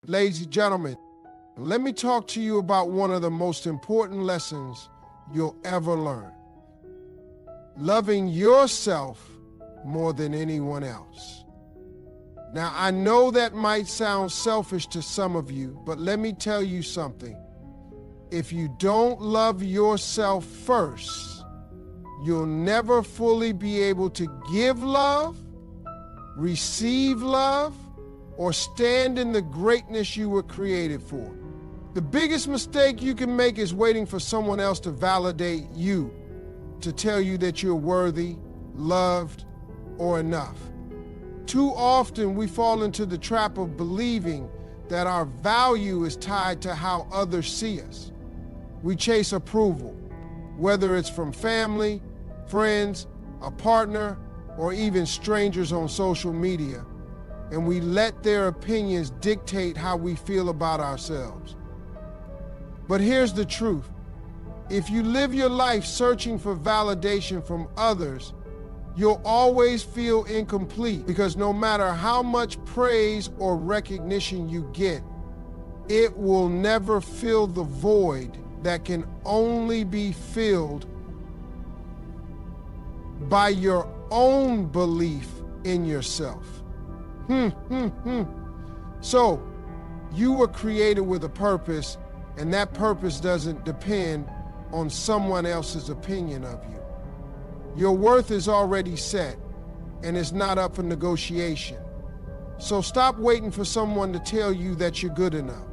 Ladies and gentlemen, let me talk to you about one of the most important lessons you'll ever learn. Loving yourself more than anyone else. Now, I know that might sound selfish to some of you, but let me tell you something. If you don't love yourself first, you'll never fully be able to give love, receive love, or stand in the greatness you were created for. The biggest mistake you can make is waiting for someone else to validate you, to tell you that you're worthy, loved, or enough. Too often we fall into the trap of believing that our value is tied to how others see us. We chase approval, whether it's from family, friends, a partner, or even strangers on social media, and we let their opinions dictate how we feel about ourselves. But here's the truth. If you live your life searching for validation from others, you'll always feel incomplete, because no matter how much praise or recognition you get, it will never fill the void that can only be filled by your own belief in yourself. So, you were created with a purpose, and that purpose doesn't depend on someone else's opinion of you. Your worth is already set, and it's not up for negotiation. So stop waiting for someone to tell you that you're good enough.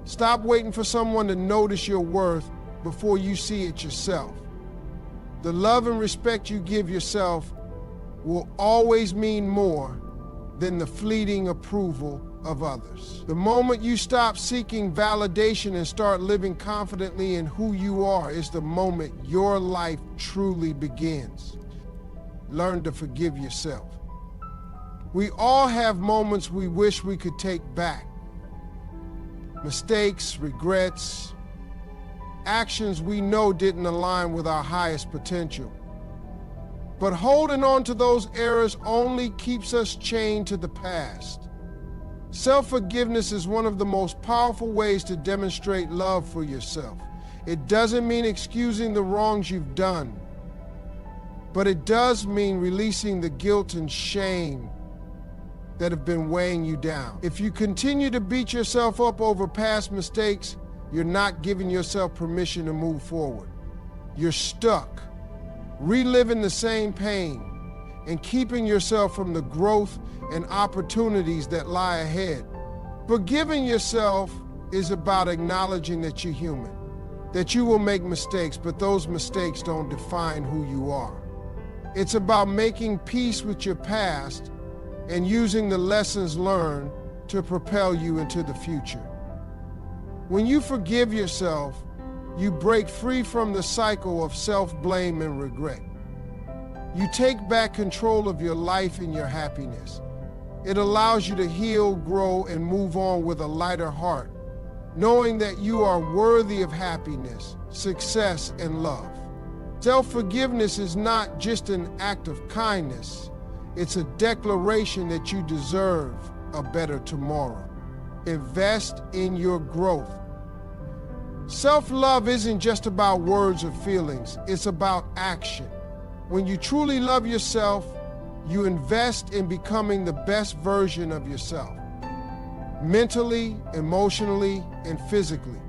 Stop waiting for someone to notice your worth before you see it yourself. The love and respect you give yourself will always mean more than the fleeting approval of others. The moment you stop seeking validation and start living confidently in who you are is the moment your life truly begins. Learn to forgive yourself. We all have moments we wish we could take back. Mistakes, regrets, actions we know didn't align with our highest potential. But holding on to those errors only keeps us chained to the past. Self-forgiveness is one of the most powerful ways to demonstrate love for yourself. It doesn't mean excusing the wrongs you've done, but it does mean releasing the guilt and shame that have been weighing you down. If you continue to beat yourself up over past mistakes, you're not giving yourself permission to move forward. You're stuck, reliving the same pain, and keeping yourself from the growth and opportunities that lie ahead. Forgiving yourself is about acknowledging that you're human, that you will make mistakes, but those mistakes don't define who you are. It's about making peace with your past and using the lessons learned to propel you into the future. When you forgive yourself, you break free from the cycle of self-blame and regret. You take back control of your life and your happiness. It allows you to heal, grow, and move on with a lighter heart, knowing that you are worthy of happiness, success, and love. Self-forgiveness is not just an act of kindness. It's a declaration that you deserve a better tomorrow. Invest in your growth. Self-love isn't just about words or feelings. It's about action. When you truly love yourself, you invest in becoming the best version of yourself, mentally, emotionally, and physically.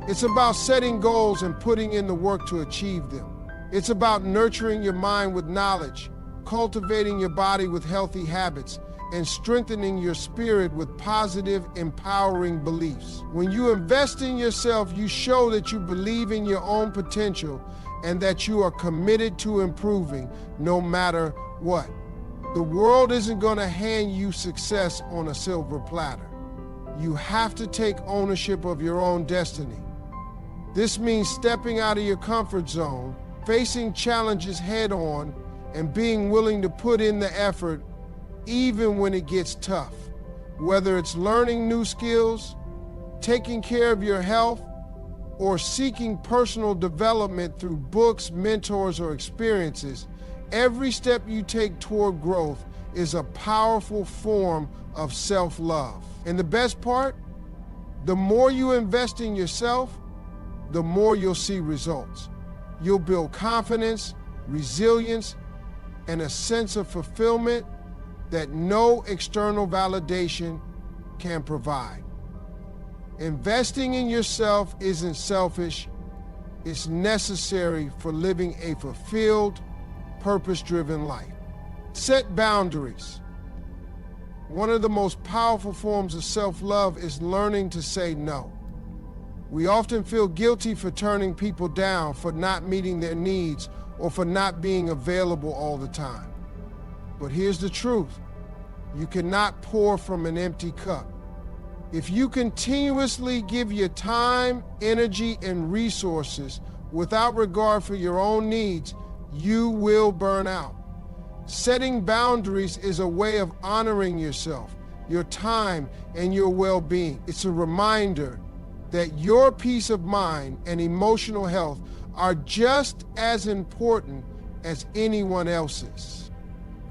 It's about setting goals and putting in the work to achieve them. It's about nurturing your mind with knowledge, cultivating your body with healthy habits, and strengthening your spirit with positive, empowering beliefs. When you invest in yourself, you show that you believe in your own potential and that you are committed to improving no matter what. The world isn't going to hand you success on a silver platter. You have to take ownership of your own destiny. This means stepping out of your comfort zone, facing challenges head on, and being willing to put in the effort even when it gets tough. Whether it's learning new skills, taking care of your health, or seeking personal development through books, mentors, or experiences, every step you take toward growth is a powerful form of self-love. And the best part? The more you invest in yourself, the more you'll see results. You'll build confidence, resilience, and a sense of fulfillment that no external validation can provide. Investing in yourself isn't selfish, it's necessary for living a fulfilled, purpose-driven life. Set boundaries. One of the most powerful forms of self-love is learning to say no. We often feel guilty for turning people down, for not meeting their needs, or for not being available all the time. But here's the truth. You cannot pour from an empty cup. If you continuously give your time, energy, and resources without regard for your own needs, you will burn out. Setting boundaries is a way of honoring yourself, your time, and your well-being. It's a reminder that your peace of mind and emotional health are just as important as anyone else's.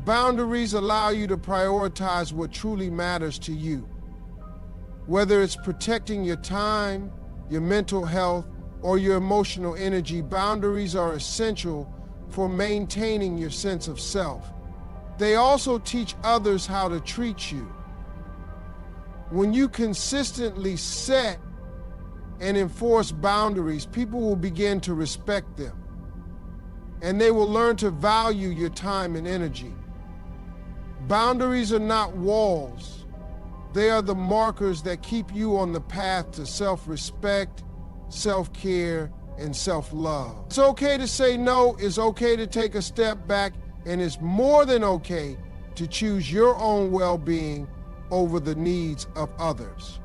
Boundaries allow you to prioritize what truly matters to you. Whether it's protecting your time, your mental health, or your emotional energy, boundaries are essential for maintaining your sense of self. They also teach others how to treat you. When you consistently set and enforce boundaries, people will begin to respect them, and they will learn to value your time and energy. Boundaries are not walls. They are the markers that keep you on the path to self-respect, self-care, and self-love. It's okay to say no, it's okay to take a step back, and it's more than okay to choose your own well-being over the needs of others.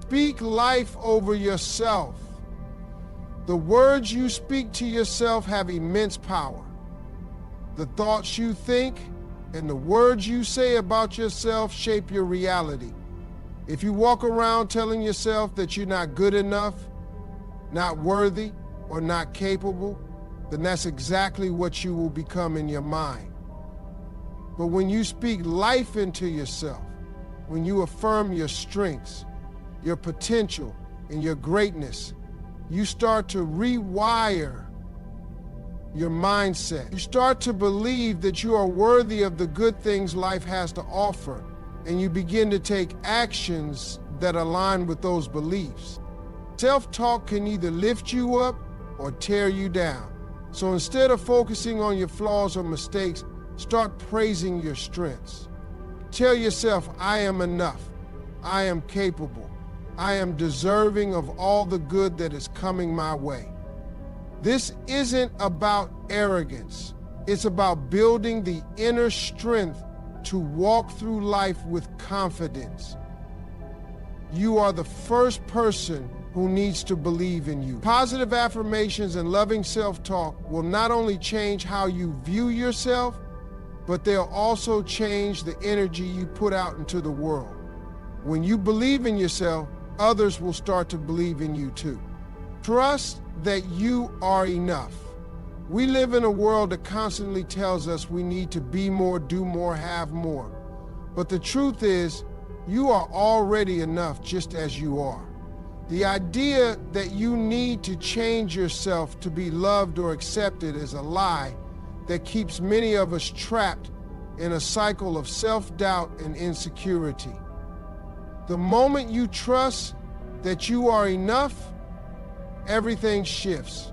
Speak life over yourself. The words you speak to yourself have immense power. The thoughts you think and the words you say about yourself shape your reality. If you walk around telling yourself that you're not good enough, not worthy, or not capable, then that's exactly what you will become in your mind. But when you speak life into yourself, when you affirm your strengths, your potential, and your greatness, you start to rewire your mindset. You start to believe that you are worthy of the good things life has to offer, and you begin to take actions that align with those beliefs. Self-talk can either lift you up or tear you down. So instead of focusing on your flaws or mistakes, start praising your strengths. Tell yourself, I am enough. I am capable. I am deserving of all the good that is coming my way. This isn't about arrogance. It's about building the inner strength to walk through life with confidence. You are the first person who needs to believe in you. Positive affirmations and loving self-talk will not only change how you view yourself, but they'll also change the energy you put out into the world. When you believe in yourself, others will start to believe in you too. Trust that you are enough. We live in a world that constantly tells us we need to be more, do more, have more. But the truth is, you are already enough just as you are. The idea that you need to change yourself to be loved or accepted is a lie that keeps many of us trapped in a cycle of self-doubt and insecurity. The moment you trust that you are enough, everything shifts.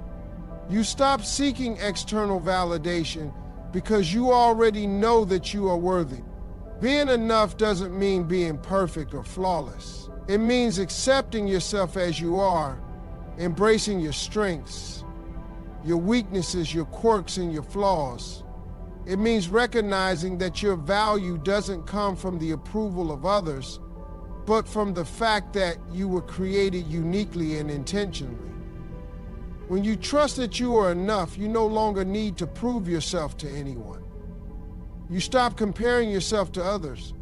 You stop seeking external validation because you already know that you are worthy. Being enough doesn't mean being perfect or flawless. It means accepting yourself as you are, embracing your strengths, your weaknesses, your quirks, and your flaws. It means recognizing that your value doesn't come from the approval of others, but from the fact that you were created uniquely and intentionally. When you trust that you are enough, you no longer need to prove yourself to anyone. You stop comparing yourself to others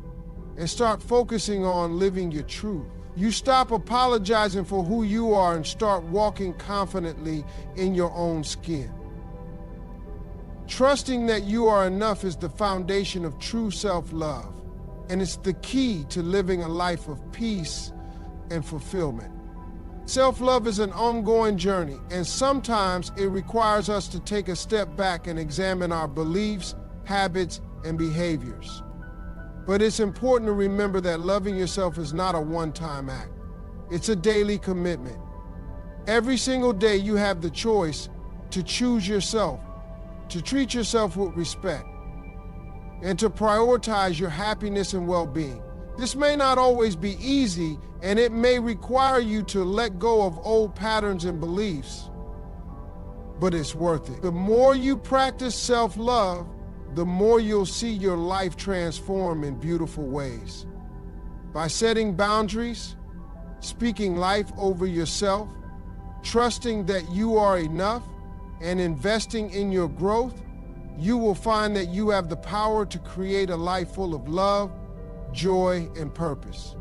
and start focusing on living your truth. You stop apologizing for who you are and start walking confidently in your own skin. Trusting that you are enough is the foundation of true self-love, and it's the key to living a life of peace and fulfillment. Self-love is an ongoing journey, and sometimes it requires us to take a step back and examine our beliefs, habits, and behaviors. But it's important to remember that loving yourself is not a one-time act. It's a daily commitment. Every single day you have the choice to choose yourself, to treat yourself with respect, and to prioritize your happiness and well-being. This may not always be easy, and it may require you to let go of old patterns and beliefs, but it's worth it. The more you practice self-love, the more you'll see your life transform in beautiful ways. By setting boundaries, speaking life over yourself, trusting that you are enough, and investing in your growth, you will find that you have the power to create a life full of love, joy, and purpose.